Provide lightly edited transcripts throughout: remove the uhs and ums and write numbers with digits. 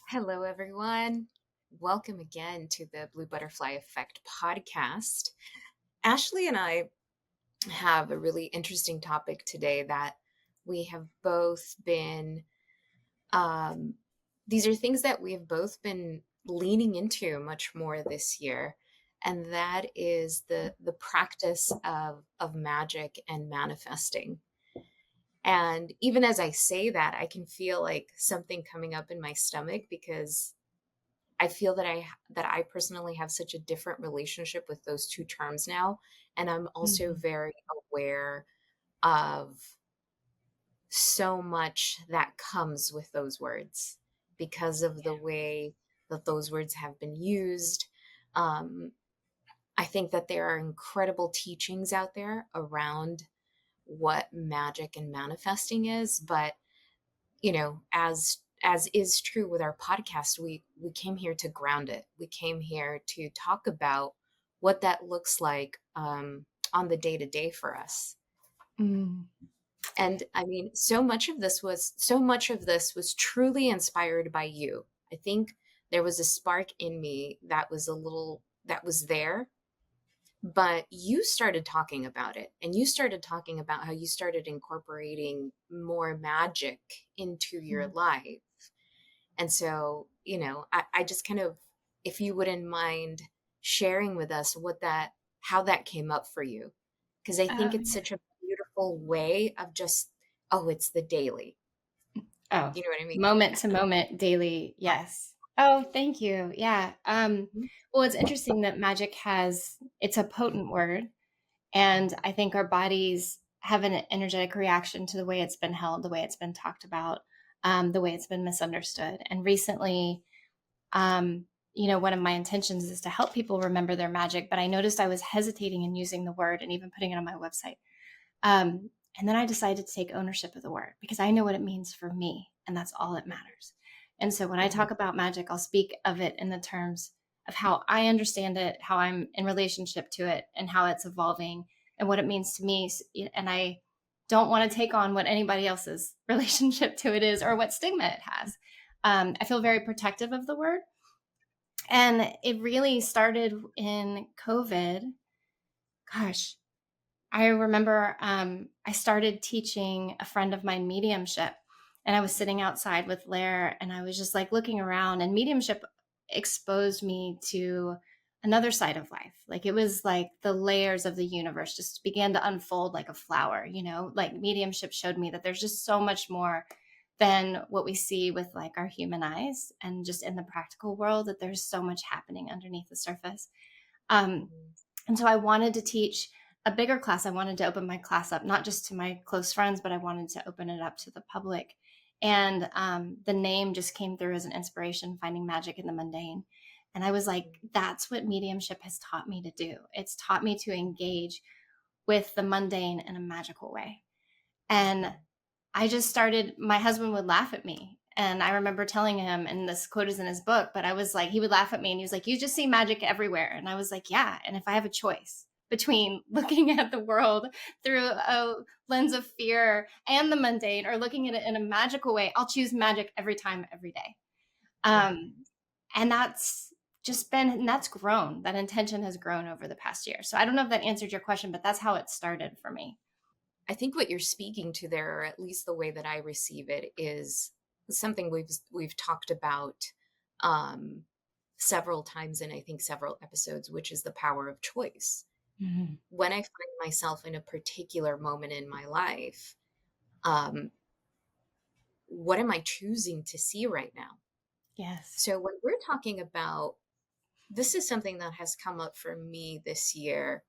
Hello, everyone. Welcome again to the Blue Butterfly Effect podcast. Ashley and I have a really interesting topic today that we have both been, um, these are things that we have both been leaning into much more this year. And that is the practice of magic and manifesting. And even as I say that, I can feel like something coming up in my stomach because I feel that I personally have such a different relationship with those two terms now, and I'm also Mhm. very aware of so much that comes with those words because of the way that those words have been used. Um, I think that there are incredible teachings out there around what magic and manifesting is, but as is true with our podcast, we came here to ground it. We came here to talk about what that looks like on the day to day for us. Mm. And I mean, so much of this was truly inspired by you. I think there was a spark in me that was there, but you started talking about it, and you started talking about how you started incorporating more magic into your Mm. life. And so, I just kind of, if you wouldn't mind sharing with us how that came up for you. Because I think Oh, it's yeah. such a beautiful way of just, oh, it's the daily. Oh, You know what I mean? moment to moment, daily. Yes. Oh, thank you. Yeah. Mhm. Well, it's interesting that magic it's a potent word. And I think our bodies have an energetic reaction to the way it's been held, the way it's been talked about, the way it's been misunderstood. And recently, um, one of my intentions is to help people remember their magic, but I noticed I was hesitating in using the word and even putting it on my website. Um, and then I decided to take ownership of the word because I know what it means for me, and that's all that matters. And so when I Mhm. talk about magic, I'll speak of it in the terms of how I understand it, how I'm in relationship to it, and how it's evolving and what it means to me. And I don't want to take on what anybody else's relationship to it is or what stigma it has. I feel very protective of the word. And it really started in COVID. Gosh, I remember I started teaching a friend of mine mediumship, and I was sitting outside with Lair, and I was just like looking around, and mediumship exposed me to another side of life. Like it was like the layers of the universe just began to unfold like a flower, like mediumship showed me that there's just so much more than what we see with like our human eyes and just in the practical world, that there's so much happening underneath the surface. Um, Mhm. and so I wanted to teach a bigger class. I wanted to open my class up, not just to my close friends, but I wanted to open it up to the public. And the name just came through as an inspiration, finding magic in the mundane. And I was like, that's what mediumship has taught me to do. It's taught me to engage with the mundane in a magical way. And Mhm. I just started, my husband would laugh at me. And I remember telling him, and this quote is in his book, but I was like, he would laugh at me and he was like, you just see magic everywhere. And I was like, yeah. And if I have a choice between looking at the world through a lens of fear and the mundane or looking at it in a magical way, I'll choose magic every time, every day. Mhm. Um, and that's grown. That intention has grown over the past year. So I don't know if that answered your question, but that's how it started for me. I think what you're speaking to there, or at least the way that I receive it, is something we've talked about um, several times in I think several episodes, which is the power of choice. Mhm. When I find myself in a particular moment in my life, um, what am I choosing to see right now? Yes. So when we're talking about, this is something that has come up for me this year.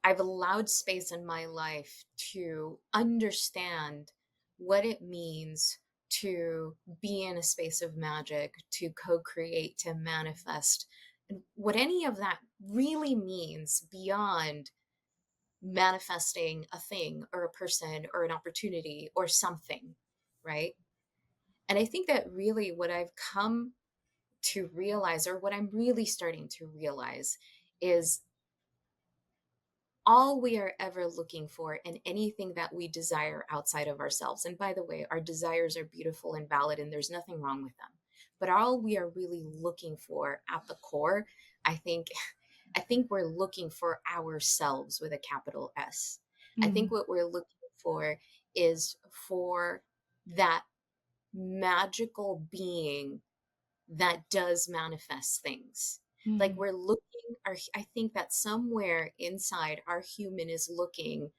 I've allowed space in my life to understand what it means to be in a space of magic, to co create, to manifest, and what any of that really means beyond manifesting a thing or a person or an opportunity or something, right? And I think that really what I've come to realize, or what I'm really starting to realize, is all we are ever looking for in anything that we desire outside of ourselves. And by the way, our desires are beautiful and valid, and there's nothing wrong with them. But all we are really looking for at the core, I think, I think we're looking for ourselves with a capital S. I think Mm, what we're looking for is for that magical being that does manifest things. Like mm, we're looking, I think that somewhere inside our human is looking,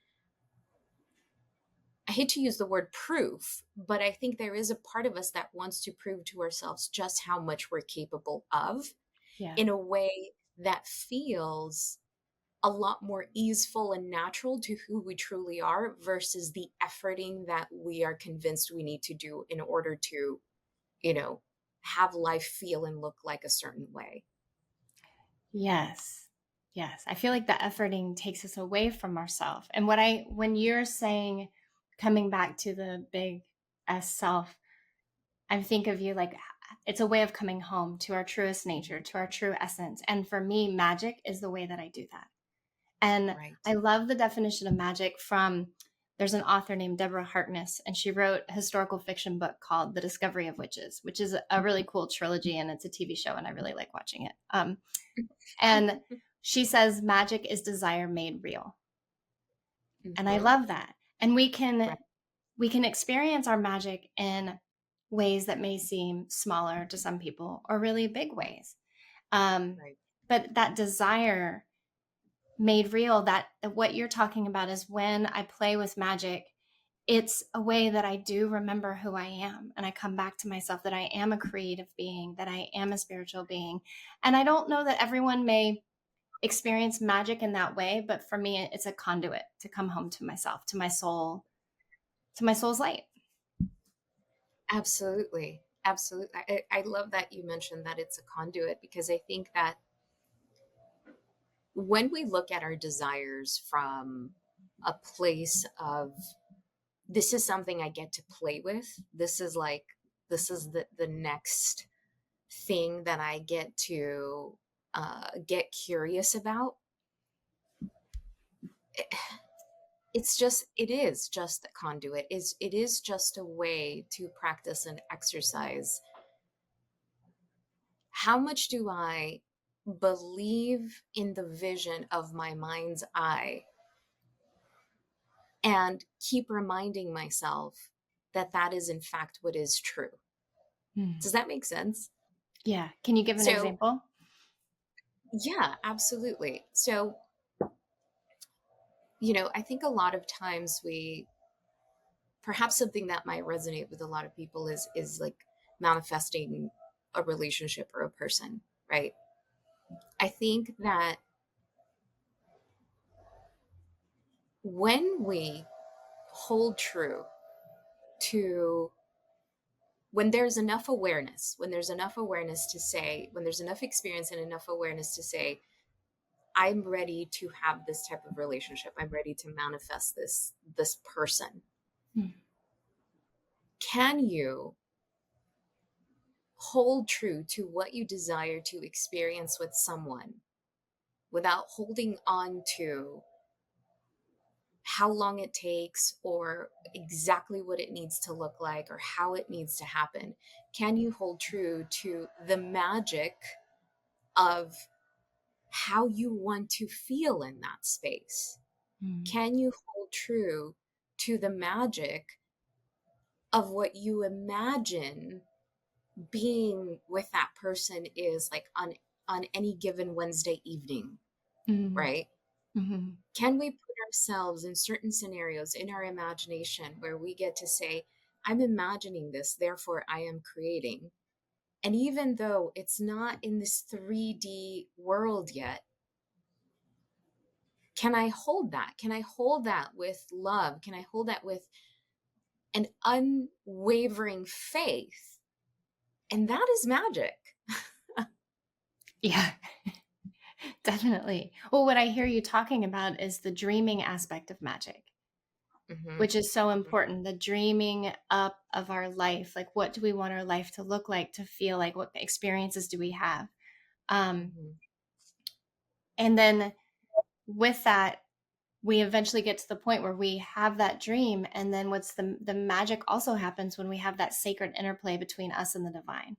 I hate to use the word proof, but I think there is a part of us that wants to prove to ourselves just how much we're capable of yeah. in a way that feels a lot more easeful and natural to who we truly are versus the efforting that we are convinced we need to do in order to, you know, have life feel and look like a certain way. Yes. Yes. I feel like the efforting takes us away from ourselves. And when you're saying coming back to the big S self, I think of you like it's a way of coming home to our truest nature, to our true essence. And for me, magic is the way that I do that. And Right. I love the definition of magic from there's an author named Deborah Harkness, and she wrote a historical fiction book called The Discovery of Witches, which is a really cool trilogy, and it's a TV show, and I really like watching it. And she says magic is desire made real. And I Mhm. love that. And Right. we can experience our magic in ways that may seem smaller to some people or really big ways. Um, Right. but that desire made real, that what you're talking about is when I play with magic, it's a way that I do remember who I am. And I come back to myself that I am a creative being, that I am a spiritual being. And I don't know that everyone may experience magic in that way, but for me, it's a conduit to come home to myself, to my soul's light. Absolutely. Absolutely. I love that you mentioned that it's a conduit because I think that when we look at our desires from a place of this is something I get to play with, this is like, this is the next thing that I get to get curious about. It's just, it is just a conduit. It is just a way to practice and exercise. How much do I believe in the vision of my mind's eye and keep reminding myself that that is in fact what is true? Mm. Does that make sense? Yeah. Can you give an So, example? yeah, absolutely. So, I think a lot of times we, perhaps something that might resonate with a lot of people is like manifesting a relationship or a person, right? I think that when we hold true to when there's enough awareness, when there's enough awareness to say, when there's enough experience and enough awareness to say, I'm ready to have this type of relationship. I'm ready to manifest this person. Mm. Can you hold true to what you desire to experience with someone without holding on to how long it takes or exactly what it needs to look like or how it needs to happen? Can you hold true to the magic of how you want to feel in that space? Mm. Can you hold true to the magic of what you imagine being with that person is like on any given Wednesday evening, Mm. right? Mm. Can we put ourselves in certain scenarios in our imagination where we get to say, I'm imagining this, therefore I am creating. And even though it's not in this 3D world yet, can I hold that? Can I hold that with love? Can I hold that with an unwavering faith? And that is magic. Yeah, definitely. Well, what I hear you talking about is the dreaming aspect of magic, Mm-hmm. which is so Mm-hmm. important. The dreaming up of our life. Like, what do we want our life to look like, to feel like? What experiences do we have? Um, Mm-hmm. and then with that, we eventually get to the point where we have that dream, and then what's the magic also happens when we have that sacred interplay between us and the divine,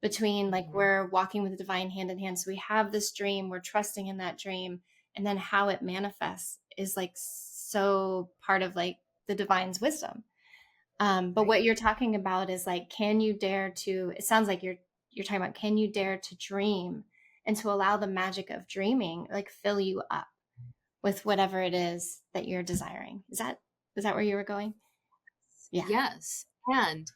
between like Mhm. we're walking with the divine hand in hand. So we have this dream, we're trusting in that dream, and then how it manifests is like so part of like the divine's wisdom. But Right. what you're talking about is like, can you dare to, it sounds like you're talking about, can you dare to dream and to allow the magic of dreaming like fill you up with whatever it is that you're desiring. Is that where you were going? Yeah. Yes. And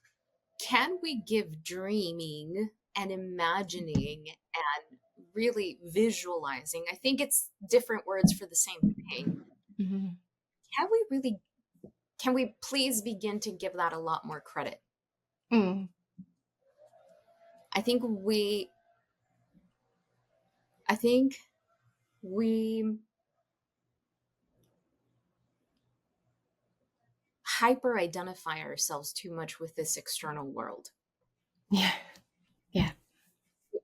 can we give dreaming and imagining and really visualizing? I think it's different words for the same thing. Mhm. Can we really, can we please begin to give that a lot more credit? Mm. I think I think we hyper identify ourselves too much with this external world. Yeah. Yeah.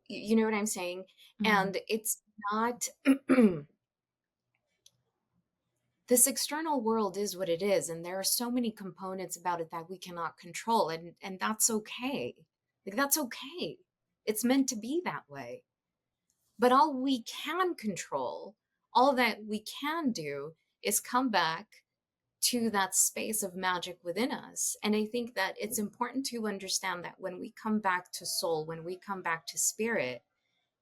You know what I'm saying? Mhm. And it's not, this external world is what it is. And there are so many components about it that we cannot control. And that's okay. Like, that's okay. It's meant to be that way. But all we can control, all that we can do is come back to that space of magic within us. And I think that it's important to understand that when we come back to soul, when we come back to spirit,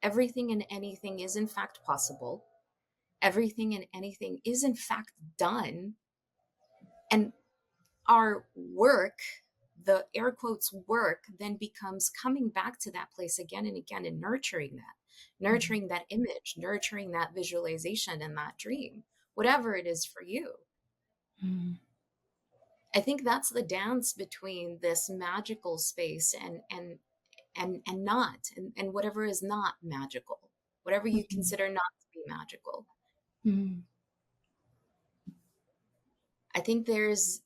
everything and anything is in fact possible. Everything and anything is in fact done. And our work, the air quotes work, then becomes coming back to that place again and again and Mhm. nurturing that image, nurturing that visualization and that dream, whatever it is for you. Mhm. I think that's the dance between this magical space and not, and whatever is not magical, whatever you Mhm. consider not to be magical. Mhm. I think there's,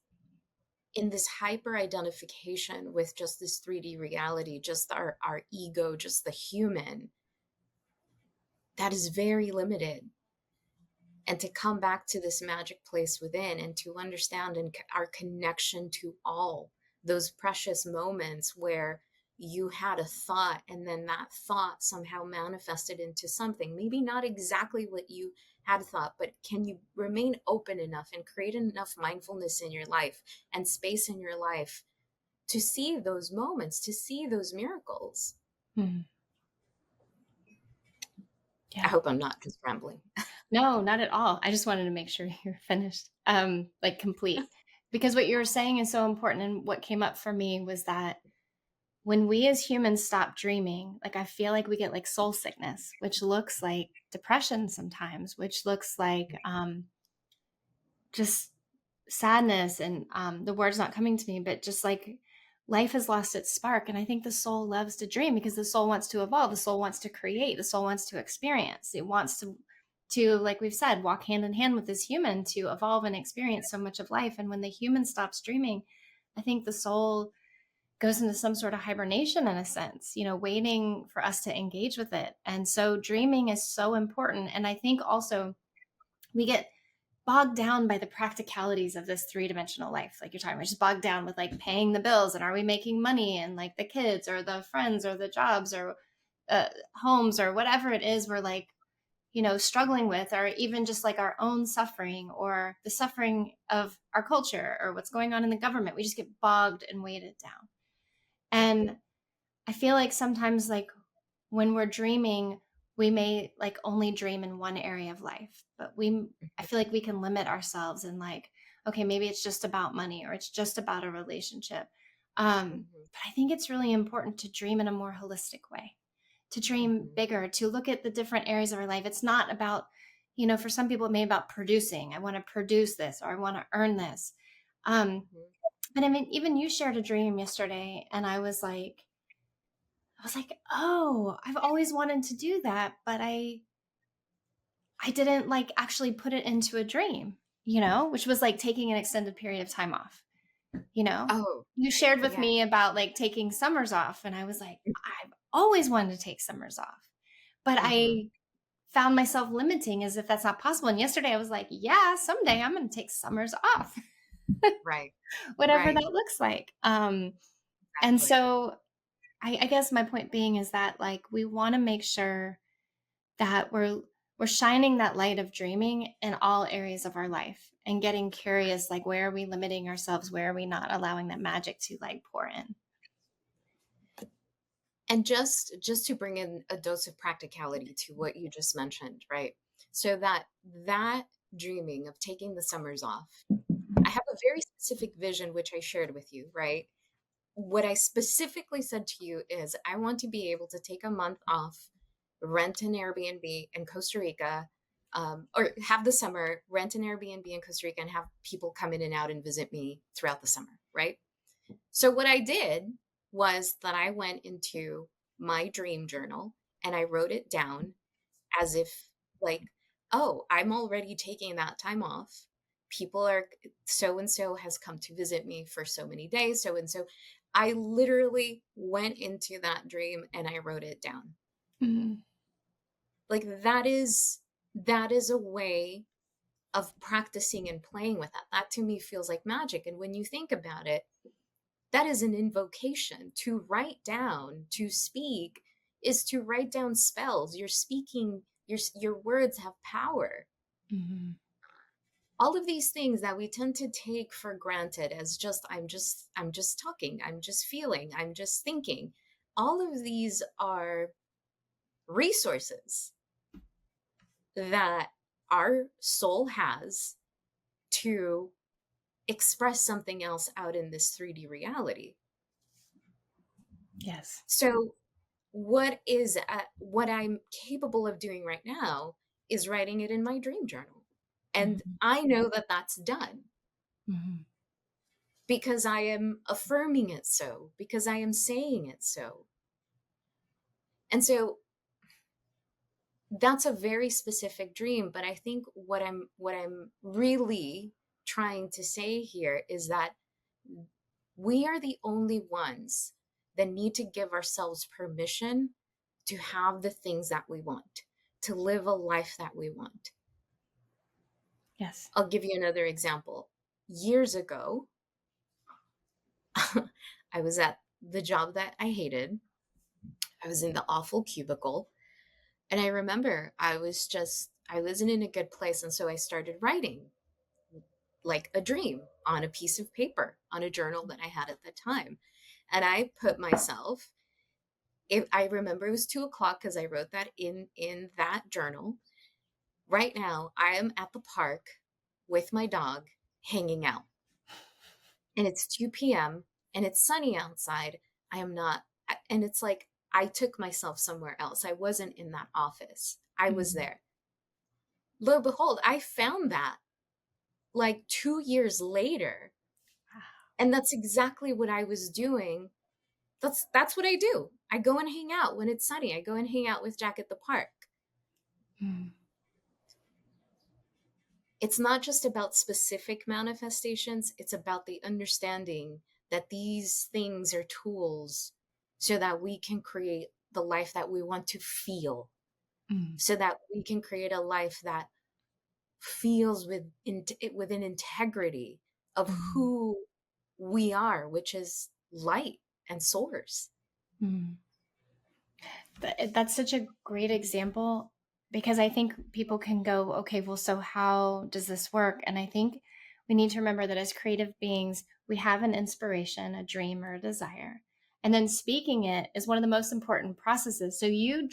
in this hyper identification with just this 3D reality, just our ego, just the human, that is very limited. And to come back to this magic place within and to understand and our connection to all those precious moments where you had a thought and then that thought somehow manifested into something, maybe not exactly what you had thought, but can you remain open enough and create enough mindfulness in your life and space in your life to see those moments, to see those miracles? Mhm. I Yeah. hope I'm not just rambling. No, not at all. I just wanted to make sure you're finished, like complete. Because what you were saying is so important. And what came up for me was that when we as humans stop dreaming, like I feel like we get like soul sickness, which looks like depression sometimes, which looks like just sadness, and the word's not coming to me, but just like life has lost its spark. And I think the soul loves to dream because the soul wants to evolve, the soul wants to create, the soul wants to experience, it wants to, like we've said, walk hand in hand with this human to evolve and experience so much of life. And when the human stops dreaming, I think the soul goes into some sort of hibernation in a sense, waiting for us to engage with it. And so dreaming is so important. And I think also we get bogged down by the practicalities of this three-dimensional life, like you're talking about, just bogged down with like paying the bills and are we making money and like the kids or the friends or the jobs or homes or whatever it is we're like struggling with, or even just like our own suffering or the suffering of our culture or what's going on in the government. We just get bogged and weighted down. And I feel like sometimes, like when we're dreaming, we may like only dream in one area of life, but I feel like we can limit ourselves and like, okay, maybe it's just about money or it's just about a relationship. Mhm, But I think it's really important to dream in a more holistic way, to dream mhm, bigger, to look at the different areas of our life. It's not about, for some people, it may be about producing. I want to produce this or I want to earn this. Um, mhm. but I mean, even you shared a dream yesterday, and I was like, "Oh, I've always wanted to do that, but I didn't like actually put it into a dream, which was like taking an extended period of time off, you know? Oh, You shared with yeah. me about like taking summers off, and I was like, I've always wanted to take summers off, but Mhm. I found myself limiting as if that's not possible. And yesterday I was like, yeah, someday I'm going to take summers off, Right. whatever Right. that looks like. And Exactly. so I guess my point being is that like we want to make sure that we're shining that light of dreaming in all areas of our life and getting curious, like where are we limiting ourselves? Where are we not allowing that magic to like pour in? And just to bring in a dose of practicality to what you just mentioned, right? So that dreaming of taking the summers off, I have a very specific vision which I shared with you, right? What I specifically said to you is I want to be able to take a month off, rent an Airbnb in Costa Rica, or have the summer, rent an Airbnb in Costa Rica and have people come in and out and visit me throughout the summer, right? So what I did was that I went into my dream journal and I wrote it down as if like, oh, I'm already taking that time off. People are so and so has come to visit me for so many days, so and so. I literally went into that dream and I wrote it down. Mm-hmm. Like that is a way of practicing and playing with that. That to me feels like magic. And when you think about it, that is an invocation. To write down, to speak, is to write down spells. You're speaking, your words have power. Mm-hmm. All of these things that we tend to take for granted as just I'm just talking, I'm just feeling, I'm just thinking. All of these are resources that our soul has to express something else out in this 3D reality. Yes. So what I'm capable of doing right now is writing it in my dream journal. And Mm-hmm. I know that that's done Mm-hmm. because I am affirming it so, because I am saying it so. And so that's a very specific dream, but I think what I'm really trying to say here is that we are the only ones that need to give ourselves permission to have the things that we want, to live a life that we want. Yes. I'll give you another example. Years ago, I was at the job that I hated. I was in the awful cubicle. And I remember I wasn't in a good place. And so I started writing like a dream on a piece of paper, on a journal that I had at the time. And I put myself, if I remember it was 2 o'clock because I wrote that in that journal. Right now, I am at the park with my dog hanging out. And it's 2 p.m. and it's sunny outside. I am not, and it's like I took myself somewhere else. I wasn't in that office. I was Mm-hmm. there. Lo and behold, I found that like 2 years later. And that's exactly what I was doing. That's what I do. I go and hang out when it's sunny. I go and hang out with Jack at the park. Mm-hmm. It's not just about specific manifestations, it's about the understanding that these things are tools so that we can create the life that we want to feel, so that we can create a life that feels with an integrity of Mm-hmm. who we are, which is light and source. Mm-hmm. That's such a great example because I think people can go, okay, well, so how does this work? And I think we need to remember that as creative beings, we have an inspiration, a dream, or a desire. And then speaking it is one of the most important processes. So you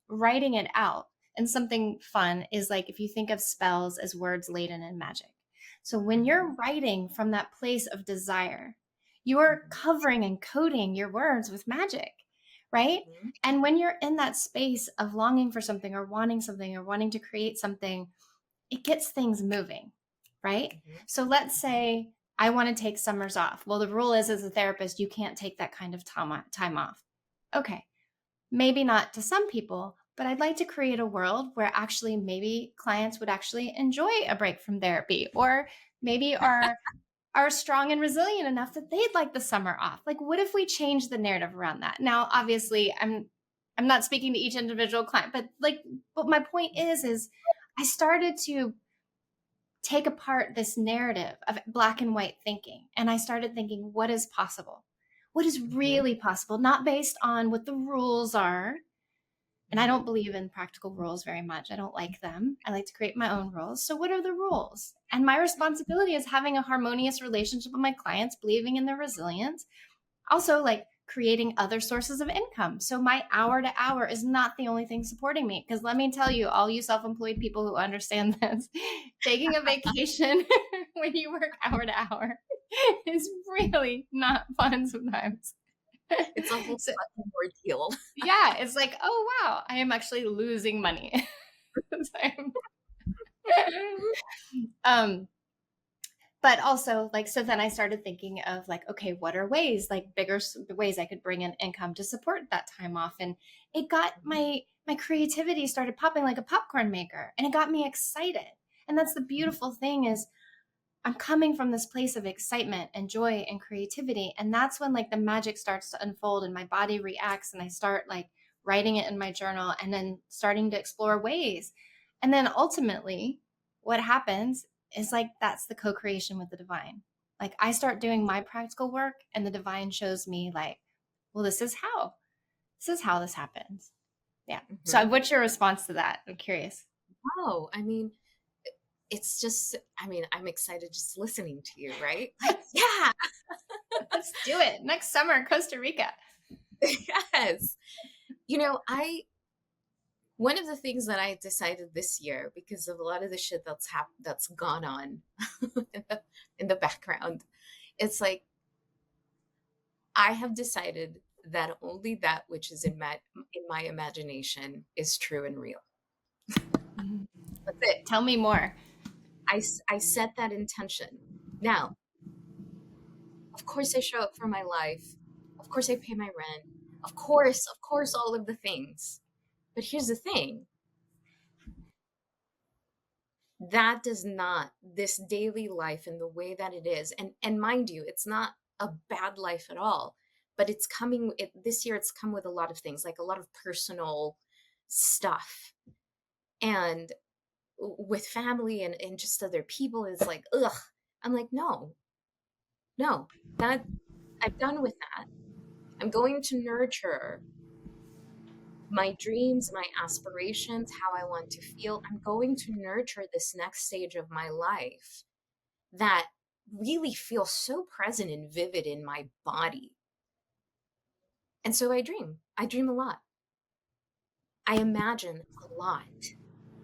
writing it out and something fun is like if you think of spells as words laden in magic. So when Mhm, you're writing from that place of desire, you are mhm, covering and coating your words with magic, right? mhm, And when you're in that space of longing for something or wanting to create something, it gets things moving, right? mhm. So let's say I want to take summers off. Well, the rule is as a therapist, you can't take that kind of time off. Okay, maybe not to some people, but I'd like to create a world where actually maybe clients would actually enjoy a break from therapy or maybe are strong and resilient enough that they'd like the summer off. Like, what if we change the narrative around that? Now, obviously, I'm I'm not speaking to each individual client, but my point is I started to take apart this narrative of black and white thinking. And I started thinking, what is possible? What is Mhm. really possible? Not based on what the rules are. And I don't believe in practical rules very much. I don't like them. I like to create my own rules. So, what are the rules? And my responsibility is having a harmonious relationship with my clients, believing in their resilience, also like creating other sources of income. So my hour to hour is not the only thing supporting me. Because let me tell you, all you self-employed people who understand this, taking a vacation when you work hour to hour is really not fun sometimes. It's a whole So fucking ordeal. yeah, it's like, oh wow, I am actually losing money. um, but also like, so then I started thinking of like, okay, what are ways, like bigger ways I could bring in income to support that time off? And it got my creativity started popping like a popcorn maker, and it got me excited. And that's the beautiful thing is I'm coming from this place of excitement and joy and creativity. And that's when like the magic starts to unfold and my body reacts, and I start like writing it in my journal and then starting to explore ways. And then ultimately, what happens is like that's the co creation with the divine. Like I start doing my practical work, and the divine shows me, like, well, this is how this happens. Yeah. So, Mhm. what's your response to that? I'm curious. Oh, I mean, it's just, I mean, I'm excited just listening to you, right? Like, yeah, Let's do it next summer, Costa Rica. yes. You know, one of the things that I decided this year, because of a lot of the shit that's gone on in the background, it's like I have decided that only that which is in my imagination is true and real. Mhm. That's it. Tell me more. I set that intention. Now, of course, I show up for my life. Of course, I pay my rent. Of course, all of the things. But here's the thing, that does not, this daily life and the way that it is, and mind you, it's not a bad life at all, but this year it's come with a lot of things, like a lot of personal stuff. And with family and just other people, it's like, ugh. I'm like, no, no, that I'm done with that. I'm going to nurture my dreams, my aspirations, how I want to feel. I'm going to nurture this next stage of my life that really feels so present and vivid in my body. And so I dream. I dream a lot. I imagine a lot.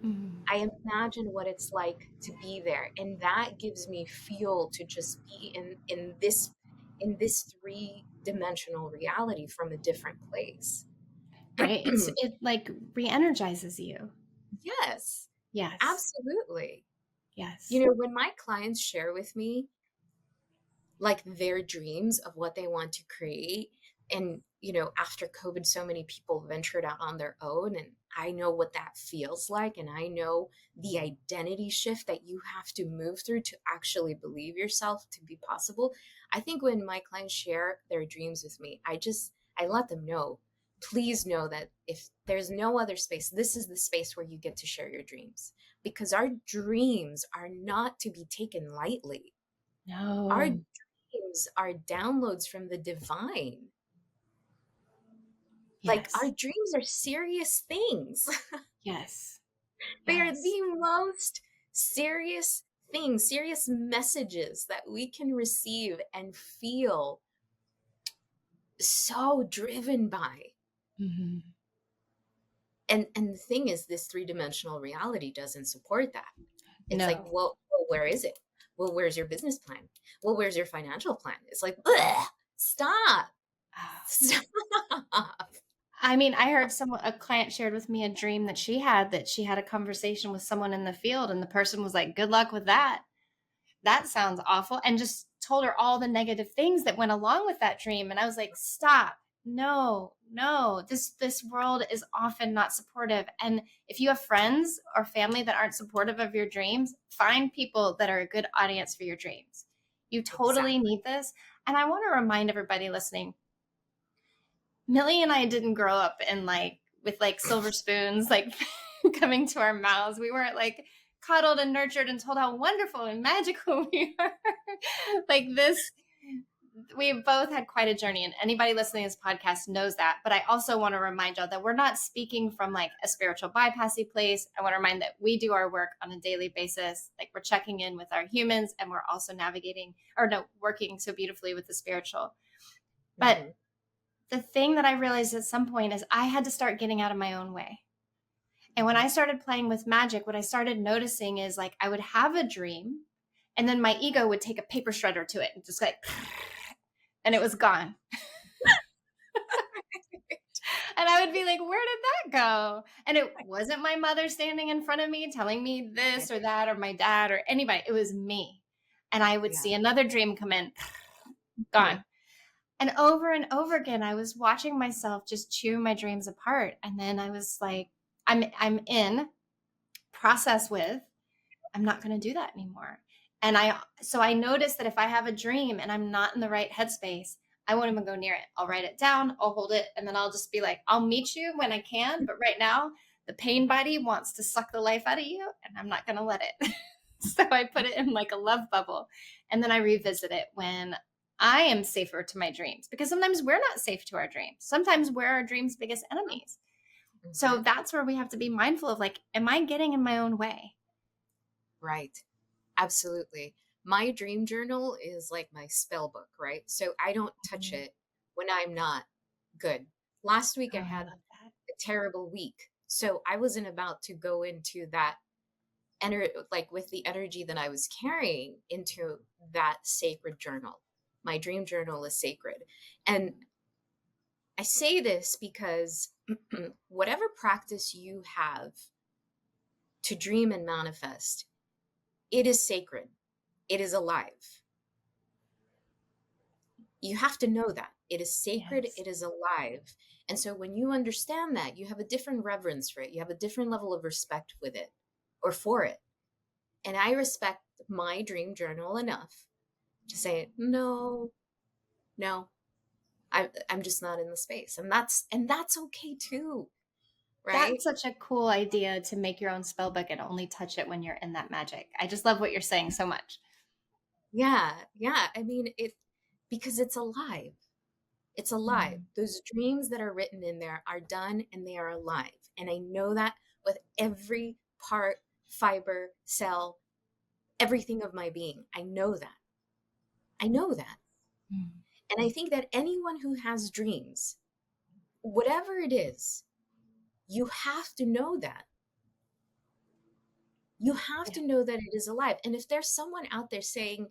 Mhm. I imagine what it's like to be there. And that gives me fuel to just be in this three-dimensional reality from a different place. Right? It like re-energizes you. Yes, Yes. absolutely. Yes. You know, when my clients share with me like their dreams of what they want to create, and after COVID, so many people ventured out on their own, and I know what that feels like, and I know the identity shift that you have to move through to actually believe yourself to be possible. I think when my clients share their dreams with me, I let them know, please know that if there's no other space, this is the space where you get to share your dreams, because our dreams are not to be taken lightly. Our No. dreams are downloads from the divine. Like, our Yes. dreams are serious things. Yes. They are Yes. the most serious things, serious messages that we can receive and feel so driven by. Mhm. And the thing is, this three-dimensional reality doesn't support that. It's like, No. well, where is it? Well, where's your business plan? Well, where's your financial plan? It's like, "Ugh, stop. Stop. I mean, I heard a client shared with me a dream that she had a conversation with someone in the field, and the person was like, good luck with that. That sounds awful. And just told her all the negative things that went along with that dream. And I was like, stop. No, no. This world is often not supportive. And if you have friends or family that aren't supportive of your dreams, find people that are a good audience for your dreams. You totally Exactly. need this. And I want to remind everybody listening, Millie and I didn't grow up in like with like silver spoons, like coming to our mouths. We weren't like coddled and nurtured and told how wonderful and magical we are. Like this, we both had quite a journey, and anybody listening to this podcast knows that. But I also want to remind y'all that we're not speaking from like a spiritual bypassy place. I want to remind that we do our work on a daily basis. Like we're checking in with our humans, and we're also navigating, or no, working so beautifully with the spiritual. But Mhm. the thing that I realized at some point is I had to start getting out of my own way. And when I started playing with magic, what I started noticing is like I would have a dream, and then my ego would take a paper shredder to it and just like, and it was gone. And I would be like, where did that go? And it wasn't my mother standing in front of me telling me this or that, or my dad or anybody. It was me. And I would Yeah. see another dream come in, Mhm. gone. And over again, I was watching myself just chew my dreams apart. And then I was like, I'm in process with, I'm not going to do that anymore. And I noticed that if I have a dream and I'm not in the right headspace, I won't even go near it. I'll write it down, I'll hold it, and then I'll just be like, I'll meet you when I can. But right now, the pain body wants to suck the life out of you, and I'm not going to let it. So I put it in like a love bubble. And then I revisit it when I am safer to my dreams, because sometimes we're not safe to our dreams. Sometimes we're our dreams' biggest enemies. So Mhm. that's where we have to be mindful of like, am I getting in my own way? Right. Absolutely. My dream journal is like my spell book, right? So I don't touch Mhm. it when I'm not good. Last week Oh, I I had love that. a terrible week. So I wasn't about to go into that like with the energy that I was carrying into that sacred journal. My dream journal is sacred. And I say this because whatever practice you have to dream and manifest, it is sacred. It is alive. You have to know that it is sacred, Yes. it is alive. And so when you understand that, you have a different reverence for it, you have a different level of respect with it or for it. And I respect my dream journal enough to say, no, no, I'm just not in the space. And that's okay too, right? That's such a cool idea to make your own spell book and only touch it when you're in that magic. I just love what you're saying so much. Yeah, yeah. I mean, because it's alive. It's alive. Mm. Those dreams that are written in there are done and they are alive. And I know that with every part, fiber, cell, everything of my being. I know that. I know that. Mm. And I think that anyone who has dreams, whatever it is, you have to know that. You have Yeah. to know that it is alive. And if there's someone out there saying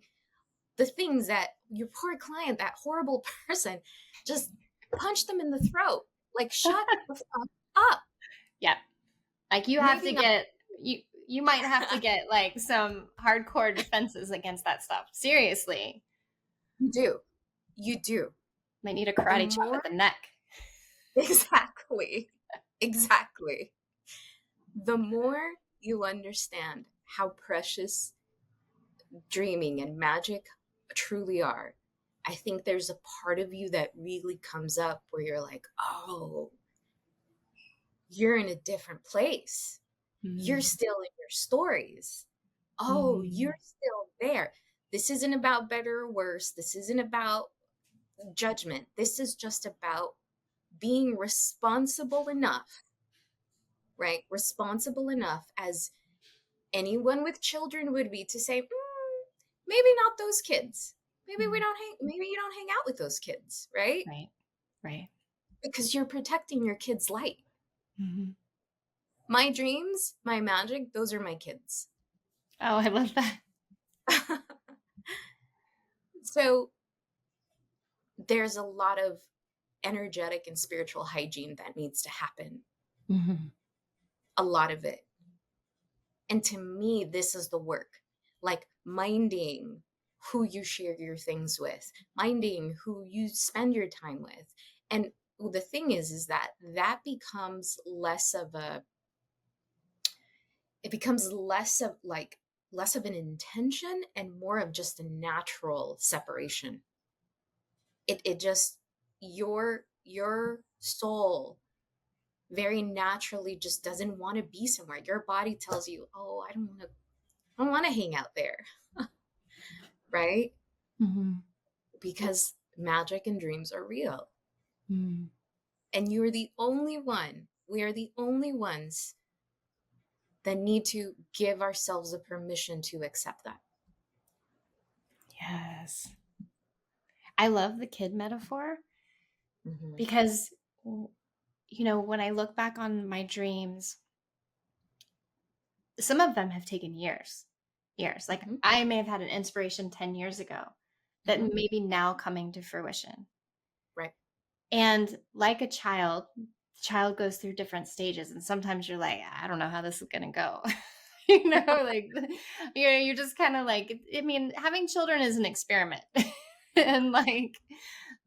the things that your poor client, that horrible person, just punch them in the throat, like shut the fuck up. Yeah. Like you have Maybe to not. get you might have to get like some hardcore defenses against that stuff. Seriously. You do. You do. Might need a The karate chop more, at the neck. exactly, exactly. The more you understand how precious dreaming and magic truly are, I think there's a part of you that really comes up where you're like, oh, you're in a different place. You're Mm. still in your stories. Oh, Mhm. you're still there. This isn't about better or worse. This isn't about judgment. This is just about being responsible enough, right? Responsible enough as anyone with children would be to say, maybe not those kids. Mm. Maybe you don't hang out with those kids, right? Right. Right. Because you're protecting your kids' light. Mhm. My dreams, my magic, those are my kids. Oh, I love that. So there's a lot of energetic and spiritual hygiene that needs to happen. Mhm. A lot of it. And to me, this is the work, like minding who you share your things with, minding who you spend your time with. And the thing is that that becomes less of a, it becomes less of an intention and more of just a natural separation. It just, your soul very naturally just doesn't want to be somewhere. Your body tells you, "Oh, I don't want to hang out there." Right? Mm-hmm. Because magic and dreams are real. Mm. And you're the only one. We are the only ones that need to give ourselves the permission to accept that. Yes. I love the kid metaphor Mm-hmm. because, when I look back on my dreams, some of them have taken years. Years. Like Mm-hmm. I may have had an inspiration 10 years ago that Mm-hmm. maybe now coming to fruition. Right. And like a child, the child goes through different stages. And sometimes you're like, I don't know how this is going to go. Like, you're just kind of like, I mean, having children is an experiment. And like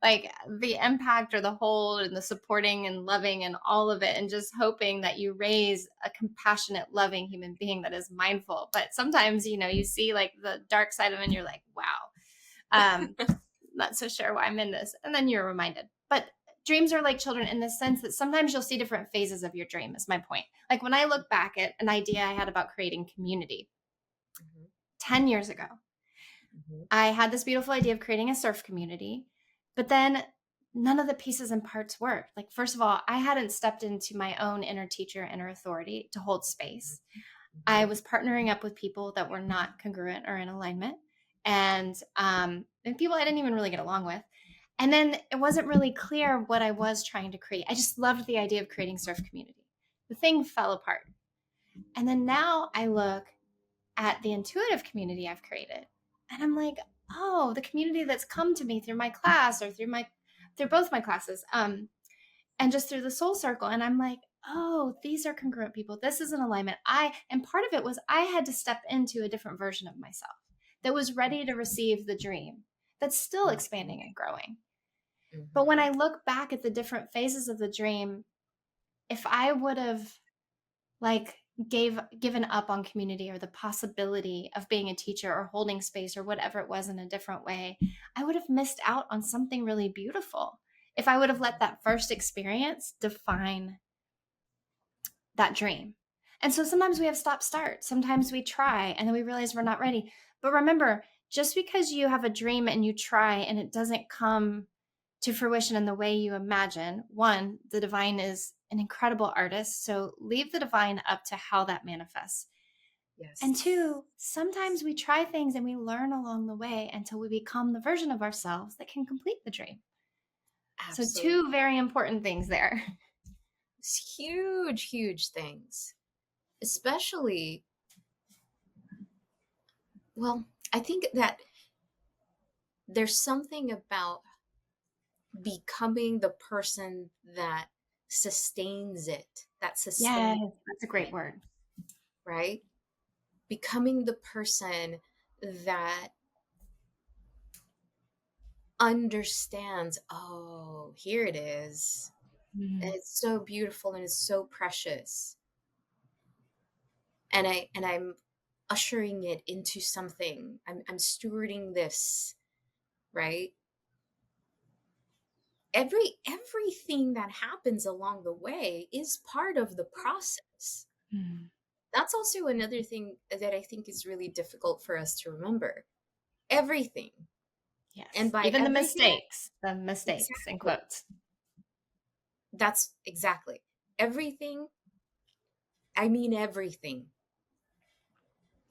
the impact or the hold and the supporting and loving and all of it, and just hoping that you raise a compassionate, loving human being that is mindful. But sometimes, you see like the dark side of it and you're like, wow, not so sure why I'm in this. And then you're reminded. But dreams are like children in the sense that sometimes you'll see different phases of your dream, is my point. Like when I look back at an idea I had about creating community Mm-hmm. 10 years ago, Mm-hmm. I had this beautiful idea of creating a surf community, but then none of the pieces and parts worked. Like, first of all, I hadn't stepped into my own inner teacher, inner authority to hold space. I was partnering up with people that were not congruent or in alignment, and people I didn't even really get along with. And then it wasn't really clear what I was trying to create. I just loved the idea of creating surf community. The thing fell apart. And then now I look at the intuitive community I've created, and I'm like, oh, the community that's come to me through my class or through both my classes, and just through the soul circle. And I'm like, oh, these are congruent people. This is an alignment. And part of it was I had to step into a different version of myself that was ready to receive the dream that's still expanding and growing. But when Mm-hmm. I look back at the different phases of the dream, if I would have like given up on community or the possibility of being a teacher or holding space or whatever it was in a different way, I would have missed out on something really beautiful if I would have let that first experience define that dream. And so sometimes we have stop start. Sometimes we try and then we realize we're not ready. But remember, just because you have a dream and you try and it doesn't come to fruition in the way you imagine, one, the divine is an incredible artist. So leave the divine up to how that manifests. And Yes. two, sometimes we try things and we learn along the way until we become the version of ourselves that can complete the dream. So, Absolutely. two very important things there. It's huge, huge things. Especially, well, I think that there's something about becoming the person that sustains it, that Yes, sustains that's a great it, word. right? Becoming the person that understands, oh, here it is. And Mm. it's so beautiful and it's so precious. And I'm ushering it into something. I'm stewarding this, right? Everything that happens along the way is part of the process. Mm. That's also another thing that I think is really difficult for us to remember. Everything. And Yes, by even everything, the mistakes in exactly. quotes. That's exactly. Everything, I mean everything.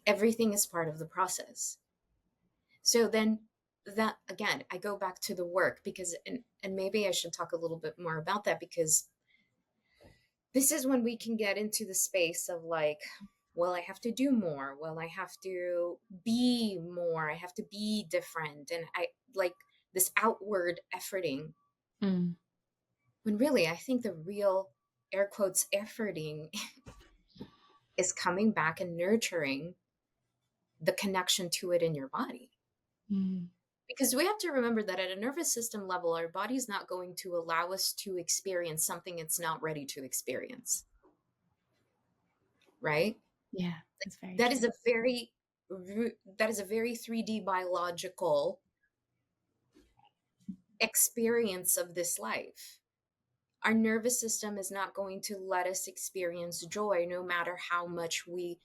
Everything is part of the process. So then that again, I go back to the work because and maybe I should talk a little bit more about that because this is when we can get into the space of like, well, I have to do more. Well, I have to be more. I have to be different. And I like this outward efforting. Mm. When really, I think the real air quotes efforting is coming back and nurturing the connection to it in your body. Mm. Because we have to remember that at a nervous system level, our body's not going to allow us to experience something it's not ready to experience. Right? Yeah, that's very That is true. a very that is a very 3D biological experience of this life. Our nervous system is not going to let us experience joy no matter how much we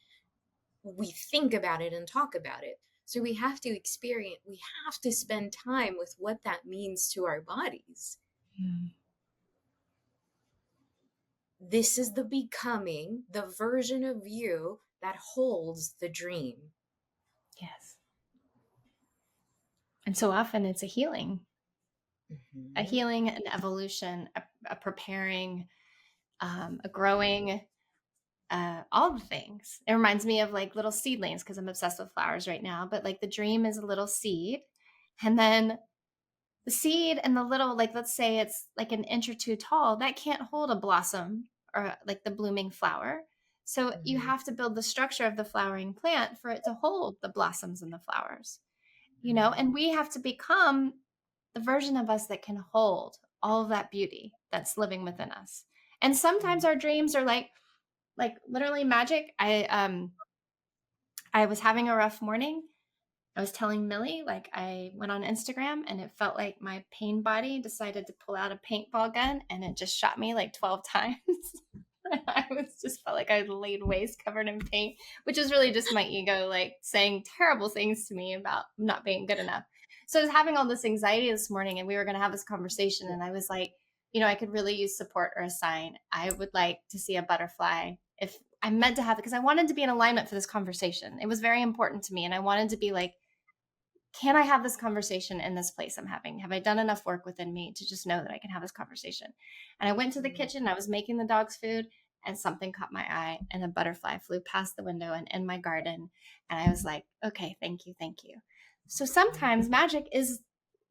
think about it and talk about it. So we have to spend time with what that means to our bodies. Mm. This is the becoming, the version of you that holds the dream. Yes. And so often it's a Mm-hmm. healing, an evolution, a preparing, a growing, all the things. It reminds me of like little seedlings because I'm obsessed with flowers right now. But like the dream is a little seed. And then the seed and the little, like, let's say it's like an inch or two tall, that can't hold a blossom or like the blooming flower. So you Mm-hmm. have to build the structure of the flowering plant for it to hold the blossoms and the flowers, and we have to become the version of us that can hold all of that beauty that's living within us. And sometimes our dreams are like literally magic. I was having a rough morning. I was telling Millie, like, I went on Instagram and it felt like my pain body decided to pull out a paintball gun and it just shot me like 12 times. I was just felt like I laid waste covered in paint, which is really just my ego, like saying terrible things to me about not being good enough. So I was having all this anxiety this morning and we were going to have this conversation. And I was like, I could really use support or a sign. I would like to see a butterfly if I'm meant to have it, because I wanted to be in alignment for this conversation. It was very important to me. And I wanted to be like, can I have this conversation in this place I'm having? Have I done enough work within me to just know that I can have this conversation? And I went to the kitchen, I was making the dog's food, and something caught my eye, and a butterfly flew past the window and in my garden. And I was like, okay, thank you, thank you. So sometimes magic is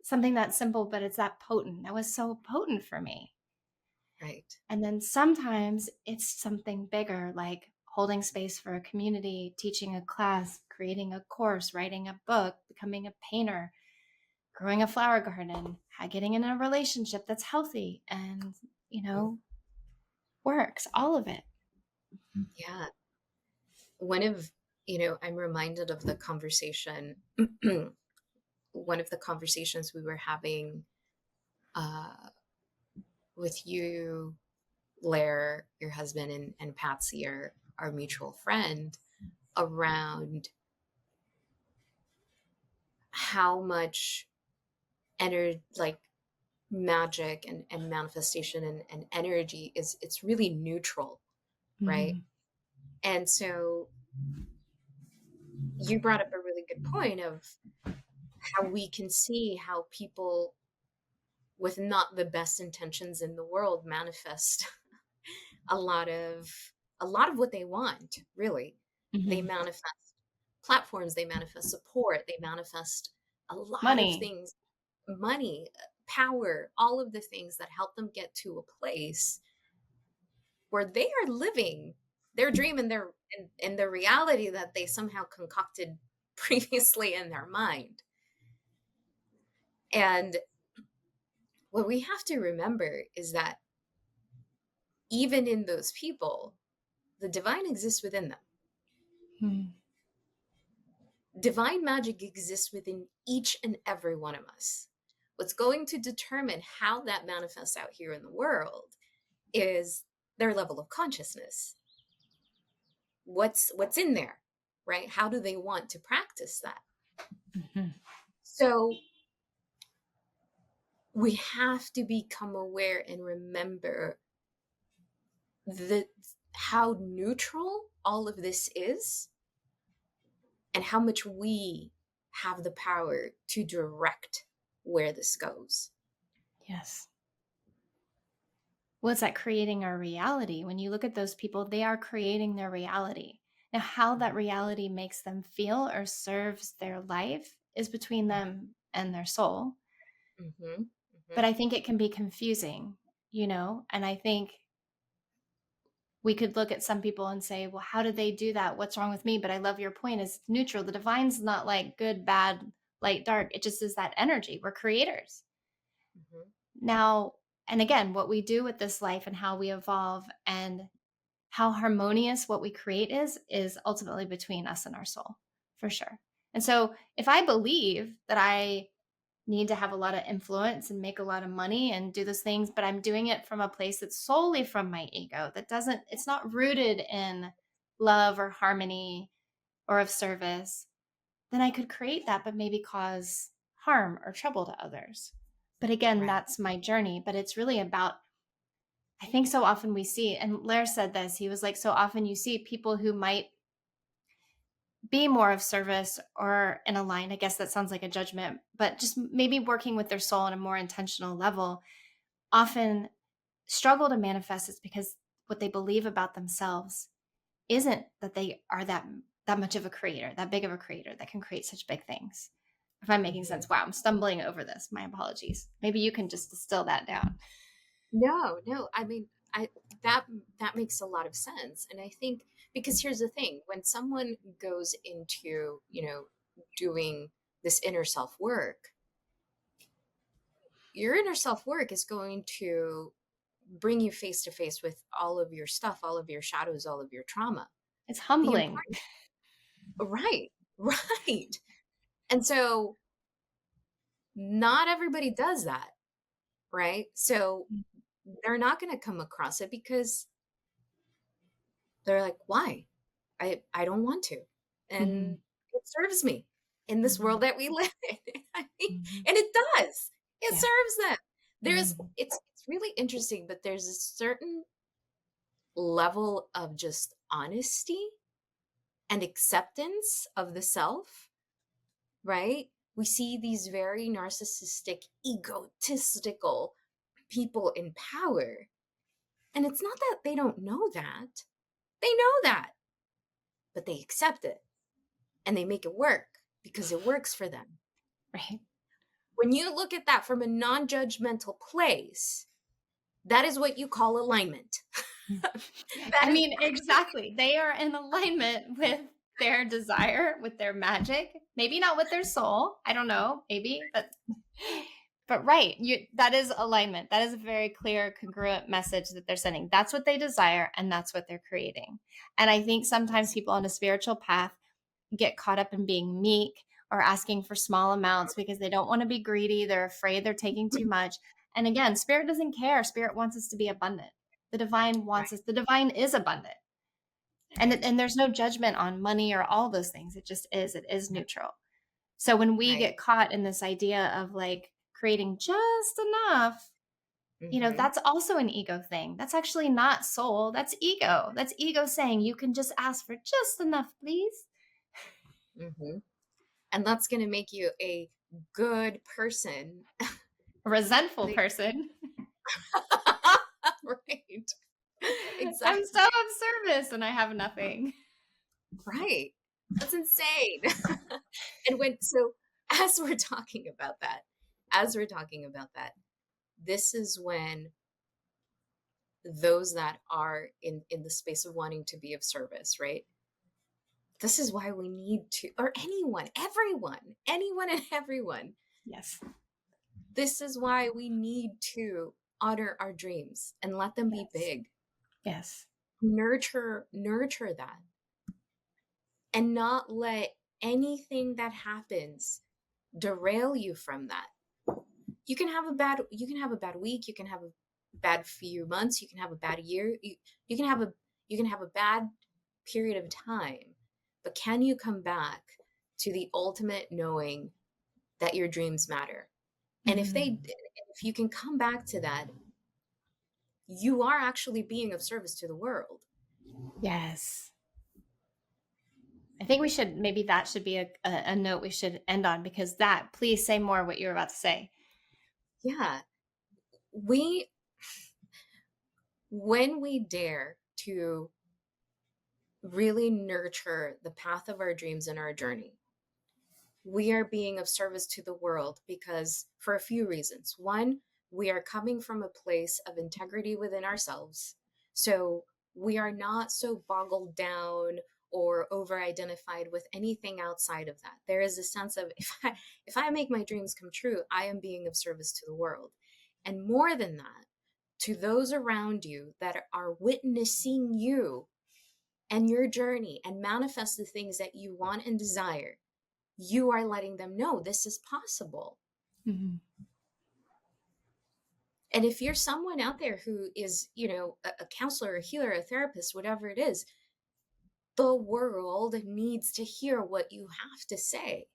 something that's simple, but it's that potent. That was so potent for me. Right. And then sometimes it's something bigger, like holding space for a community, teaching a class, creating a course, writing a book, becoming a painter, growing a flower garden, getting in a relationship that's healthy and, works, all of it. Yeah. One of, I'm reminded of the conversation, one of the conversations we were having uh, with you, Blair, your husband, and Patsy, our mutual friend, around how much energy, like magic and manifestation and energy it's really neutral, right? Mm-hmm. And so you brought up a really good point of how we can see how people with not the best intentions in the world manifest a lot of a lot of what they want, really. They Mm-hmm. manifest platforms, they manifest support, they manifest a lot of Money. things, money, power, all of the things that help them get to a place where they are living their dream and their reality that they somehow concocted previously in their mind. And what we have to remember is that even in those people, the divine exists within them. Mm-hmm. Divine magic exists within each and every one of us. What's going to determine how that manifests out here in the world is their level of consciousness. What's in there, right? How do they want to practice that? Mm-hmm. So we have to become aware and remember that how neutral all of this is and how much we have the power to direct where this goes. Yes. Well, it's like creating our reality. When you look at those people, they are creating their reality. Now, how that reality makes them feel or serves their life is between them and their soul. Mm-hmm. But Mm-hmm. I think it can be confusing, and I think we could look at some people and say, well, how did they do that? What's wrong with me? But I love your point, is neutral. The divine's not like good, bad, light, dark. It just is that energy. We're creators. Mm-hmm. Now, and again, what we do with this life and how we evolve and how harmonious what we create is ultimately between us and our soul, for sure. And so if I believe that I need to have a lot of influence and make a lot of money and do those things, but I'm doing it from a place that's solely from my ego, that doesn't, it's not rooted in love or harmony or of service, then I could create that, but maybe cause harm or trouble to others. But again, Right. that's my journey. But it's really about, I think so often we see, and Lair said this, he was like, so often you see people who might be more of service or in a line. I guess that sounds like a judgment, but just maybe working with their soul on a more intentional level often struggle to manifest. It's because what they believe about themselves isn't that they are that much of a creator, that big of a creator that can create such big things. If I'm making Hmm. sense. Wow, I'm stumbling over this. My apologies. Maybe you can just distill that down. No, no. I mean, I that that makes a lot of sense. And I think because here's the thing, when someone goes into, doing this inner self work, your inner self work is going to bring you face to face with all of your stuff, all of your shadows, all of your trauma. It's The humbling. important, right, right. And so not everybody does that, right? So they're not going to come across it because they're like, why? I don't want to. Mm-hmm. And it serves me in this Mm-hmm. world that we live in. I mean, Mm-hmm. and it does. It Yeah. serves them. There's Mm-hmm. it's really interesting, but there's a certain level of just honesty and acceptance of the self, right? We see these very narcissistic, egotistical people in power. And it's not that they don't know that. They know that, but they accept it and they make it work because it works for them. Right. When you look at that from a non judgmental place, that is what you call alignment. I That is mean, actually exactly. They are in alignment with their desire, with their magic. Maybe not with their soul. I don't know. Maybe, but right. That is alignment. That is a very clear, congruent message that they're sending. That's what they desire, and that's what they're creating. And I think sometimes people on a spiritual path get caught up in being meek or asking for small amounts because they don't want to be greedy. They're afraid they're taking too much. And again, spirit doesn't care. Spirit wants us to be abundant. The divine right, wants us, the divine is abundant. right, And there's no judgment on money or all those things. It just is, it is neutral. So when we right. get caught in this idea of like creating just enough, Mm-hmm, that's also an ego thing. That's actually not soul. That's ego. That's ego saying you can just ask for just enough, please. mm-hmm. And that's going to make you a good person. A resentful The- person. right. I'm Exactly. so of service and I have nothing. Right. That's insane. And as we're talking about that, as we're talking about that, this is when those that are in the space of wanting to be of service, right? This is why we need to, or anyone and everyone. Yes. This is why we need to honor our dreams and let them be Yes. big. Yes. Nurture that and not let anything that happens derail you from that. You can have a bad week, you can have a bad few months, you can have a bad year, you can have a bad period of time, but can you come back to the ultimate knowing that your dreams matter? And Mm-hmm. if you can come back to that, you are actually being of service to the world. Yes. I think we should, maybe that should be a note we should end on because that, please say more what you're about to say. Yeah, we when we dare to really nurture the path of our dreams and our journey, we are being of service to the world because for a few reasons. One, we are coming from a place of integrity within ourselves. So we are not so boggled down or over identified with anything outside of that. There is a sense of if I make my dreams come true, I am being of service to the world. And more than that, to those around you that are witnessing you and your journey and manifest the things that you want and desire, you are letting them know this is possible. Mhm. And if you're someone out there who is, a counselor, a healer, a therapist, whatever it is, the world needs to hear what you have to say.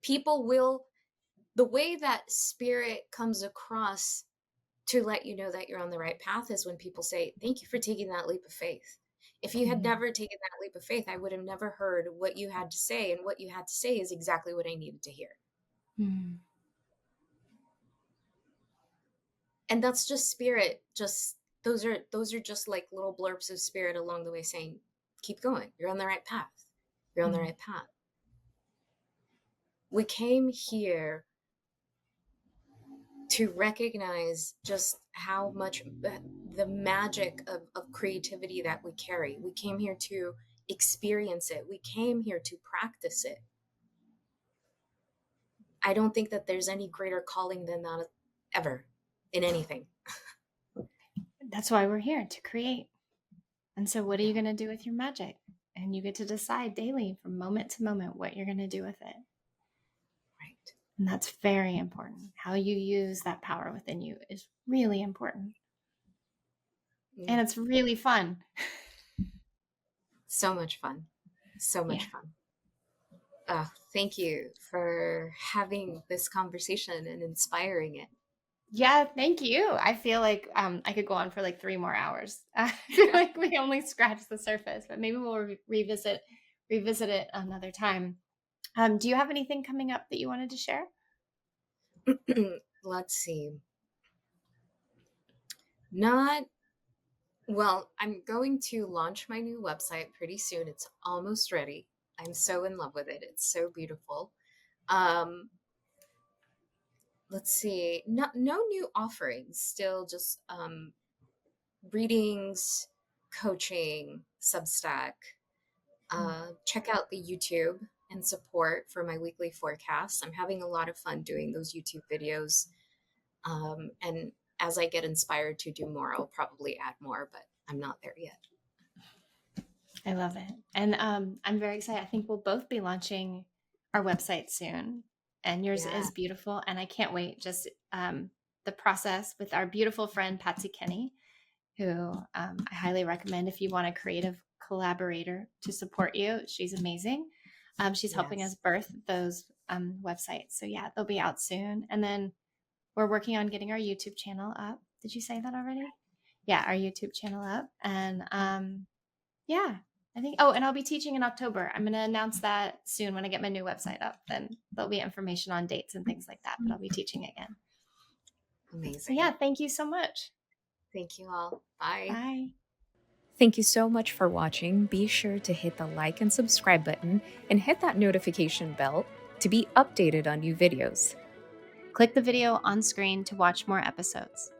People will, the way that spirit comes across to let you know that you're on the right path is when people say, "Thank you for taking that leap of faith." If you had Mhm. never taken that leap of faith, I would have never heard what you had to say. And what you had to say is exactly what I needed to hear. Mhm. And that's just spirit. Just those are just like little blurbs of spirit along the way saying, keep going. You're on the right path. You're on the Mhm. right path. We came here to recognize just how much the magic of creativity that we carry. We came here to experience it. We came here to practice it. I don't think that there's any greater calling than that ever in anything. That's why we're here, to create. And so, what are Yeah, you going to do with your magic? And you get to decide daily from moment to moment what you're going to do with it. right. And that's very important. How you use that power within you is really important. Mm. And it's really fun. So much fun. So Yeah. much fun. Thank you for having this conversation and inspiring it. Yeah, thank you. I feel like I could go on for like 3 more hours. I feel like we only scratched the surface, but maybe we'll revisit it another time. Do you have anything coming up that you wanted to share? Let's see. Not Well, I'm going to launch my new website pretty soon. It's almost ready. I'm so in love with it. It's so beautiful. Um, let's see. No new offerings. Still just readings, coaching, Substack. Check out the YouTube and support for my weekly forecasts. I'm having a lot of fun doing those YouTube videos. And as I get inspired to do more, I'll probably add more, but I'm not there yet. I love it. And I'm very excited. I think we'll both be launching our website soon. And yours Yeah. is beautiful. And I can't wait. Just the process with our beautiful friend, Patsy Kenny, who I highly recommend if you want a creative collaborator to support you. She's amazing. She's helping us Yes. birth those websites. So, yeah, they'll be out soon. And then we're working on getting our YouTube channel up. Did you say that already? Yeah, our YouTube channel up. And yeah, I think. Oh, and I'll be teaching in October. I'm going to announce that soon when I get my new website up. Then there'll be information on dates and things like that. But I'll be teaching again. So Amazing. yeah, thank you so much. Thank you all. Bye. Bye. Thank you so much for watching. Be sure to hit the like and subscribe button and hit that notification bell to be updated on new videos. Click the video on screen to watch more episodes.